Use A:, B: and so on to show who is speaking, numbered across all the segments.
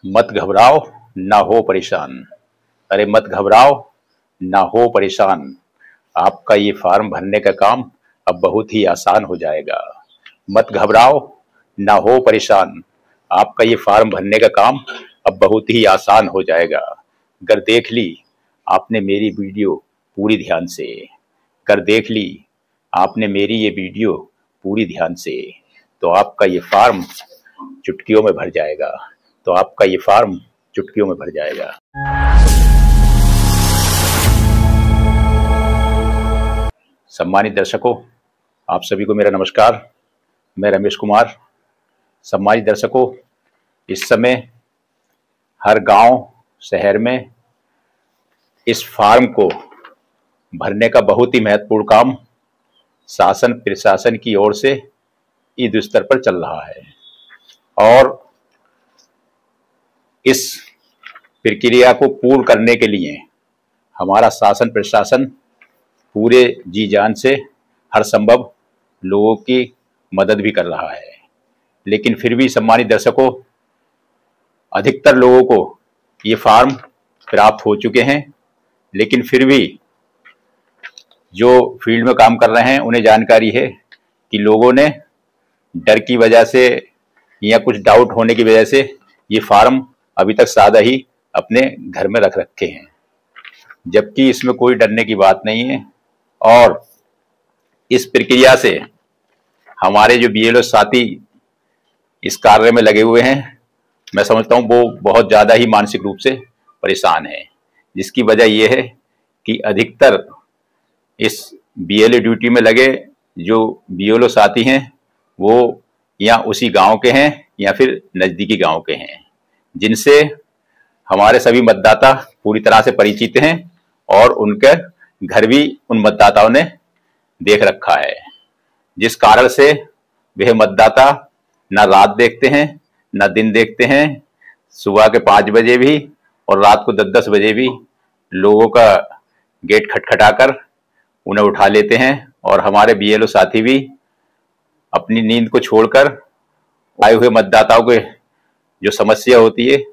A: मत घबराओ, ना हो परेशान। अरे मत घबराओ, ना हो परेशान। आपका ये फॉर्म भरने का काम अब बहुत ही आसान हो जाएगा। मत घबराओ, ना हो परेशान। आपका ये फॉर्म भरने का काम अब बहुत ही आसान हो जाएगा। अगर देख ली आपने मेरी वीडियो पूरी ध्यान से, अगर देख ली आपने मेरी ये वीडियो पूरी ध्यान से, तो आपका ये फॉर्म चुटकियों में भर जाएगा। तो आपका ये फॉर्म चुटकियों में भर जाएगा। सम्मानित दर्शकों, आप सभी को मेरा नमस्कार। मैं रमेश कुमार। सम्मानित दर्शकों, इस समय हर गांव शहर में इस फॉर्म को भरने का बहुत ही महत्वपूर्ण काम शासन प्रशासन की ओर से युद्ध स्तर पर चल रहा है और इस प्रक्रिया को पूर्ण करने के लिए हमारा शासन प्रशासन पूरे जी जान से हर संभव लोगों की मदद भी कर रहा है। लेकिन फिर भी सम्मानित दर्शकों, अधिकतर लोगों को ये फॉर्म प्राप्त हो चुके हैं, लेकिन फिर भी जो फील्ड में काम कर रहे हैं उन्हें जानकारी है कि लोगों ने डर की वजह से या कुछ डाउट होने की वजह से ये फॉर्म अभी तक सादा ही अपने घर में रख रखे हैं, जबकि इसमें कोई डरने की बात नहीं है। और इस प्रक्रिया से हमारे जो बीएलओ साथी इस कार्य में लगे हुए हैं, मैं समझता हूँ वो बहुत ज़्यादा ही मानसिक रूप से परेशान है, जिसकी वजह ये है कि अधिकतर इस बीएलओ ड्यूटी में लगे जो बीएलओ साथी हैं वो या उसी गांव के हैं या फिर नज़दीकी गांव के हैं, जिनसे हमारे सभी मतदाता पूरी तरह से परिचित हैं और उनके घर भी उन मतदाताओं ने देख रखा है, जिस कारण से वह मतदाता ना रात देखते हैं ना दिन देखते हैं। सुबह के 5 बजे भी और रात को 10-10 बजे भी लोगों का गेट खटखटाकर उन्हें उठा लेते हैं और हमारे बीएलओ साथी भी अपनी नींद को छोड़कर आए हुए मतदाताओं के जो समस्या होती है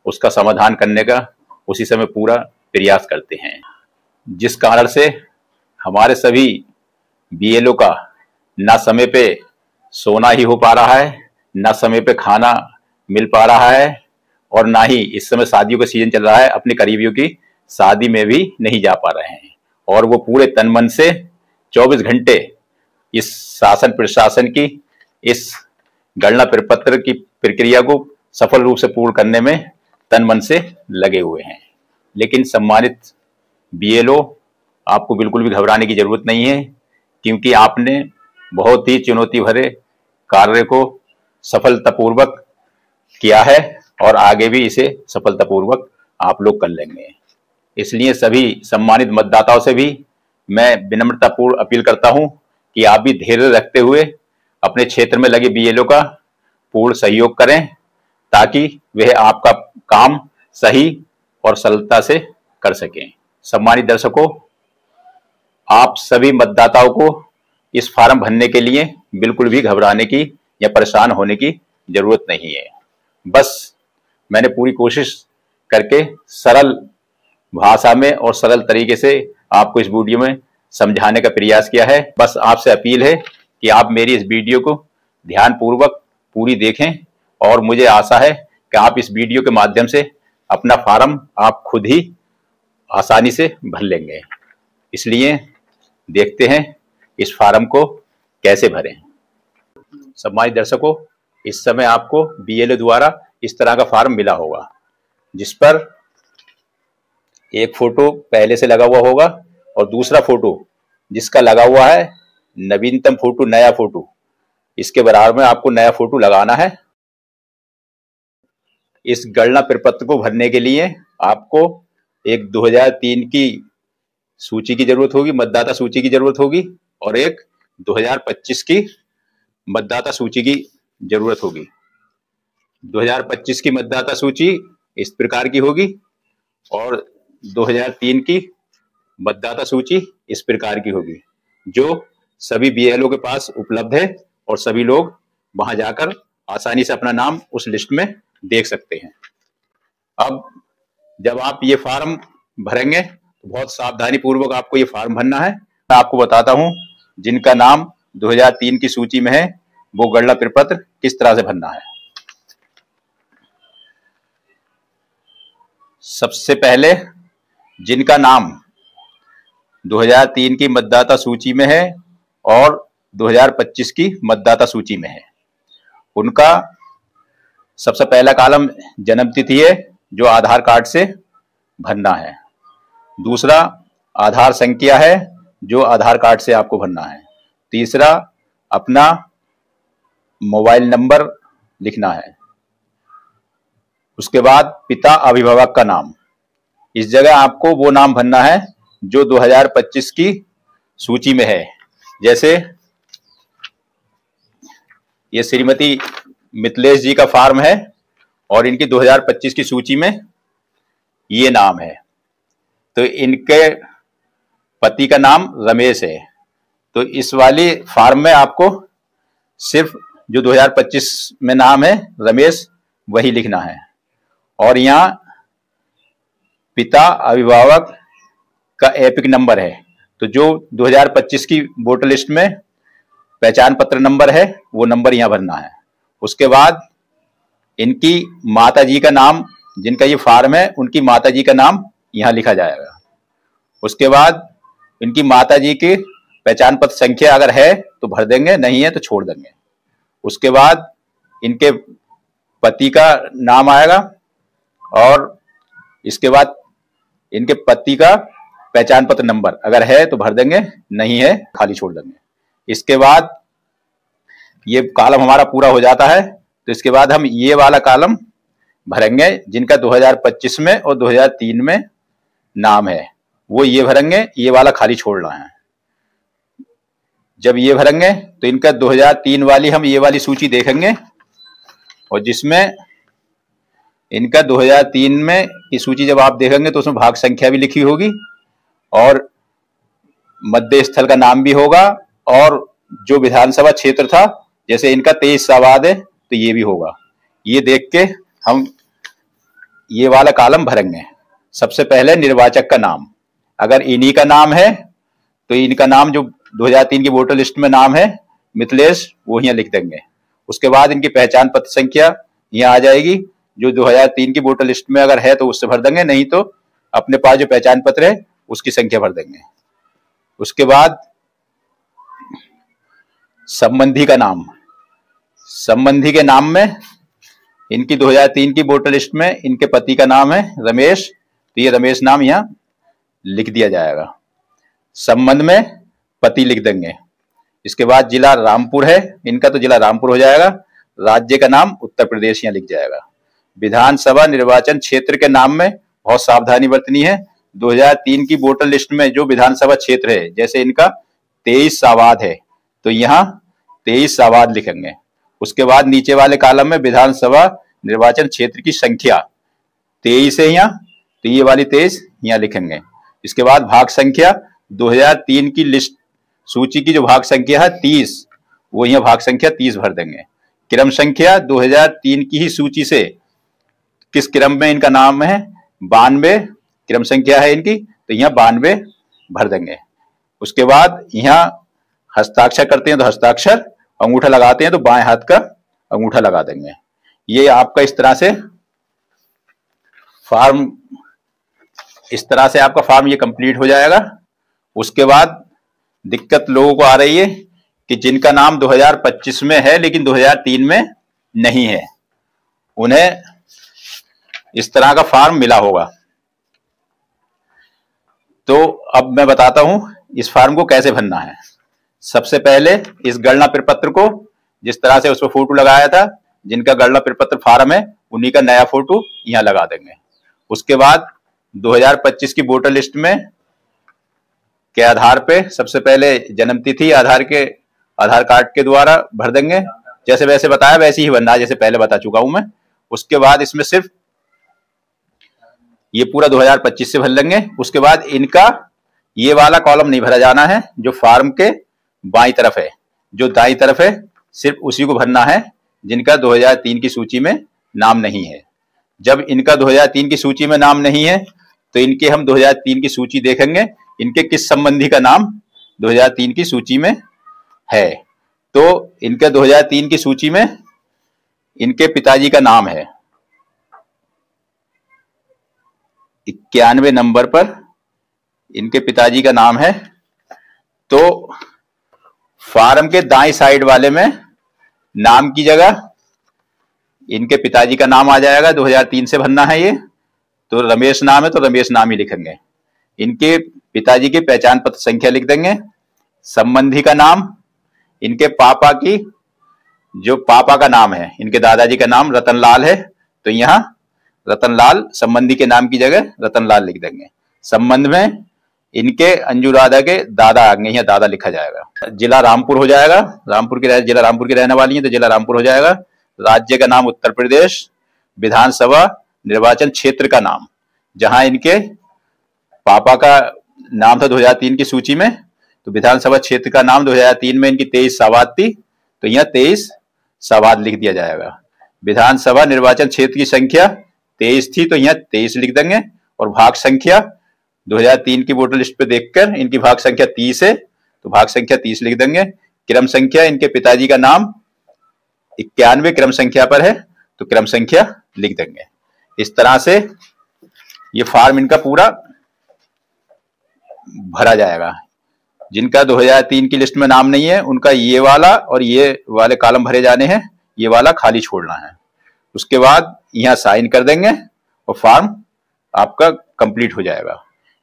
A: उसका समाधान करने का उसी समय पूरा प्रयास करते हैं, जिस कारण से हमारे सभी बीएलओ का ना समय पे सोना ही हो पा रहा है, ना समय पे खाना मिल पा रहा है और ना ही इस समय शादियों का सीजन चल रहा है, अपने करीबियों की शादी में भी नहीं जा पा रहे हैं। और वो पूरे तन मन से 24 घंटे इस शासन प्रशासन की इस गणना प्रपत्र की प्रक्रिया को सफल रूप से पूर्ण करने में तन मन से लगे हुए हैं। लेकिन सम्मानित बीएलओ, आपको बिल्कुल भी घबराने की जरूरत नहीं है, क्योंकि आपने बहुत ही चुनौती भरे कार्य को सफलतापूर्वक किया है और आगे भी इसे सफलतापूर्वक आप लोग कर लेंगे। इसलिए सभी सम्मानित मतदाताओं से भी मैं विनम्रतापूर्ण अपील करता हूं कि आप भी धैर्य रखते हुए अपने क्षेत्र में लगे बीएलओ का पूर्ण सहयोग करें, ताकि वह आपका काम सही और सरलता से कर सकें। सम्मानित दर्शकों, आप सभी मतदाताओं को इस फॉर्म भरने के लिए बिल्कुल भी घबराने की या परेशान होने की जरूरत नहीं है। बस मैंने पूरी कोशिश करके सरल भाषा में और सरल तरीके से आपको इस वीडियो में समझाने का प्रयास किया है। बस आपसे अपील है कि आप मेरी इस वीडियो को ध्यानपूर्वक पूरी देखें और मुझे आशा है कि आप इस वीडियो के माध्यम से अपना फॉर्म आप खुद ही आसानी से भर लेंगे। इसलिए देखते हैं इस फॉर्म को कैसे भरें। सम्मानित दर्शकों, इस समय आपको बीएलओ द्वारा इस तरह का फॉर्म मिला होगा, जिस पर एक फोटो पहले से लगा हुआ होगा और दूसरा फोटो जिसका लगा हुआ है नवीनतम फोटो, नया फोटो, इसके बराबर में आपको नया फोटो लगाना है। इस गणना प्रपत्र को भरने के लिए आपको एक 2003 की सूची की जरूरत होगी, मतदाता सूची की जरूरत होगी, और एक 2025 की मतदाता सूची की जरूरत होगी। 2025 की मतदाता सूची इस प्रकार की होगी और 2003 की मतदाता सूची इस प्रकार की होगी, जो सभी बीएलओ के पास उपलब्ध है और सभी लोग वहां जाकर आसानी से अपना नाम उस लिस्ट में देख सकते हैं। अब जब आप ये फॉर्म भरेंगे तो बहुत सावधानी पूर्वक आपको ये फॉर्म भरना है। मैं आपको बताता हूं जिनका नाम 2003 की सूची में है वो गणना प्रपत्र किस तरह से भरना है। सबसे पहले जिनका नाम 2003 की मतदाता सूची में है और 2025 की मतदाता सूची में है, उनका सबसे पहला कॉलम जन्म तिथि है जो आधार कार्ड से भरना है। दूसरा आधार संख्या है जो आधार कार्ड से आपको भरना है। तीसरा अपना मोबाइल नंबर लिखना है। उसके बाद पिता अभिभावक का नाम, इस जगह आपको वो नाम भरना है जो 2025 की सूची में है। जैसे ये श्रीमती मिथिलेश जी का फॉर्म है और इनकी 2025 की सूची में ये नाम है, तो इनके पति का नाम रमेश है। तो इस वाली फॉर्म में आपको सिर्फ जो 2025 में नाम है रमेश वही लिखना है। और यहाँ पिता अभिभावक का एपिक नंबर है, तो जो 2025 की वोटर लिस्ट में पहचान पत्र नंबर है वो नंबर यहाँ भरना है। उसके बाद इनकी माता जी का नाम, जिनका ये फॉर्म है उनकी माता जी का नाम यहाँ लिखा जाएगा। उसके बाद इनकी माता जी की पहचान पत्र संख्या अगर है तो भर देंगे, नहीं है तो छोड़ देंगे। उसके बाद इनके पति का नाम आएगा और इसके बाद इनके पति का पहचान पत्र नंबर अगर है तो भर देंगे, नहीं है खाली छोड़ देंगे। इसके बाद ये कॉलम हमारा पूरा हो जाता है, तो इसके बाद हम ये वाला कॉलम भरेंगे जिनका 2025 में और 2003 में नाम है, वो ये भरेंगे, ये वाला खाली छोड़ना है। जब ये भरेंगे तो इनका 2003 वाली हम ये वाली सूची देखेंगे और जिसमें इनका 2003 में की सूची जब आप देखेंगे तो उसमें भाग संख्या भी लिखी होगी और मध्य स्थल का नाम भी होगा और जो विधानसभा क्षेत्र था, जैसे इनका 23 सावाद है तो ये भी होगा। ये देख के हम ये वाला कॉलम भरेंगे। सबसे पहले निर्वाचक का नाम, अगर इन्हीं का नाम है तो इनका नाम जो 2003 की वोटर लिस्ट में नाम है मिथिलेश, वो यहाँ लिख देंगे। उसके बाद इनकी पहचान पत्र संख्या यहाँ आ जाएगी, जो 2003 की वोटर लिस्ट में अगर है तो उससे भर देंगे, नहीं तो अपने पास जो पहचान पत्र है उसकी संख्या भर देंगे। उसके बाद संबंधी का नाम, संबंधी के नाम में इनकी 2003 की वोटर लिस्ट में इनके पति का नाम है रमेश, तो ये रमेश नाम यहाँ लिख दिया जाएगा। संबंध में पति लिख देंगे। इसके बाद जिला रामपुर है इनका, तो जिला रामपुर हो जाएगा। राज्य का नाम उत्तर प्रदेश यहाँ लिख जाएगा। विधानसभा निर्वाचन क्षेत्र के नाम में बहुत सावधानी बरतनी है। 2003 की वोटर लिस्ट में जो विधानसभा क्षेत्र है, जैसे इनका 23 सावाद है तो यहाँ 23 सावाद लिखेंगे। उसके बाद नीचे वाले कॉलम में विधानसभा निर्वाचन क्षेत्र की संख्या 23 है यहाँ, तो ये वाली 23 यहाँ लिखेंगे। इसके बाद भाग संख्या 2003 की लिस्ट सूची की जो भाग संख्या है 30, वो यहाँ भाग संख्या 30 भर देंगे। क्रम संख्या 2003 की ही सूची से किस क्रम में इनका नाम है 92 क्रम संख्या है इनकी, तो यहाँ 92 भर देंगे। उसके बाद यहाँ हस्ताक्षर करते हैं तो हस्ताक्षर, अंगूठा लगाते हैं तो बाएं हाथ का अंगूठा लगा देंगे। ये आपका इस तरह से फॉर्म, इस तरह से आपका फॉर्म ये कंप्लीट हो जाएगा। उसके बाद दिक्कत लोगों को आ रही है कि जिनका नाम 2025 में है लेकिन 2003 में नहीं है, उन्हें इस तरह का फॉर्म मिला होगा। तो अब मैं बताता हूं इस फॉर्म को कैसे भरना है। सबसे पहले इस गणना प्रपत्र को जिस तरह से उसमें फोटो लगाया था, जिनका गणना प्रपत्र फॉर्म है उन्हीं का नया फोटो यहां लगा देंगे। उसके बाद 2025 की वोटर लिस्ट में के आधार पे सबसे पहले जन्म तिथि आधार कार्ड के द्वारा भर देंगे। जैसे वैसे बताया वैसे ही भरना है, जैसे पहले बता चुका हूं मैं। उसके बाद इसमें सिर्फ ये पूरा 2025 से भर लेंगे। उसके बाद इनका ये वाला कॉलम नहीं भरा जाना है जो फॉर्म के बाईं तरफ है, जो दाईं तरफ है सिर्फ उसी को भरना है जिनका 2003 की सूची में नाम नहीं है। जब इनका 2003 की सूची में नाम नहीं है तो इनके हम 2003 की सूची देखेंगे, इनके किस संबंधी का नाम 2003 की सूची में है। तो इनके 2003 की सूची में इनके पिताजी का नाम है, 91 नंबर पर इनके पिताजी का नाम है। तो फॉर्म के दाएं साइड वाले में नाम की जगह इनके पिताजी का नाम आ जाएगा, 2003 से भरना है ये, तो रमेश नाम है तो रमेश नाम ही लिखेंगे। इनके पिताजी की पहचान पत्र संख्या लिख देंगे, संबंधी का नाम, इनके पापा की जो पापा का नाम है, इनके दादाजी का नाम रतनलाल है तो यहाँ रतनलाल संबंधी के नाम की जगह रतनलाल लिख देंगे। संबंध में इनके अंजू राधा के दादा आगे, यहाँ दादा लिखा जाएगा। जिला रामपुर हो जाएगा, जिला रामपुर की रहने वाली है तो जिला रामपुर हो जाएगा। राज्य का नाम उत्तर प्रदेश, विधानसभा निर्वाचन क्षेत्र का नाम, जहां इनके पापा का नाम था 2003 की सूची में, तो विधानसभा क्षेत्र का नाम 2003 में इनकी 23 सावाद थी तो यहाँ 23 सावाद लिख दिया जाएगा। विधानसभा निर्वाचन क्षेत्र की संख्या 23 थी तो यहाँ 23 लिख देंगे। और भाग संख्या 2003 की वोटर लिस्ट पे देखकर इनकी भाग संख्या 30 है तो भाग संख्या 30 लिख देंगे। क्रम संख्या, इनके पिताजी का नाम 91 क्रम संख्या पर है तो क्रम संख्या लिख देंगे। इस तरह से ये फॉर्म इनका पूरा भरा जाएगा। जिनका 2003 की लिस्ट में नाम नहीं है उनका ये वाला और ये वाले कॉलम भरे जाने हैं, ये वाला खाली छोड़ना है। उसके बाद यहाँ साइन कर देंगे और फॉर्म आपका कंप्लीट हो जाएगा।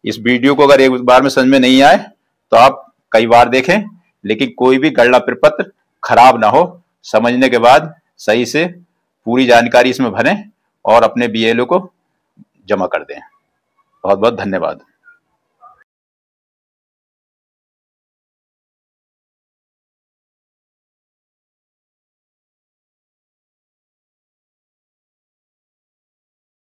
A: इस वीडियो को अगर एक बार में समझ में नहीं आए तो आप कई बार देखें, लेकिन कोई भी गणना प्रपत्र खराब ना हो, समझने के बाद सही से पूरी जानकारी इसमें भरें और अपने BLO को जमा कर दें। बहुत बहुत धन्यवाद।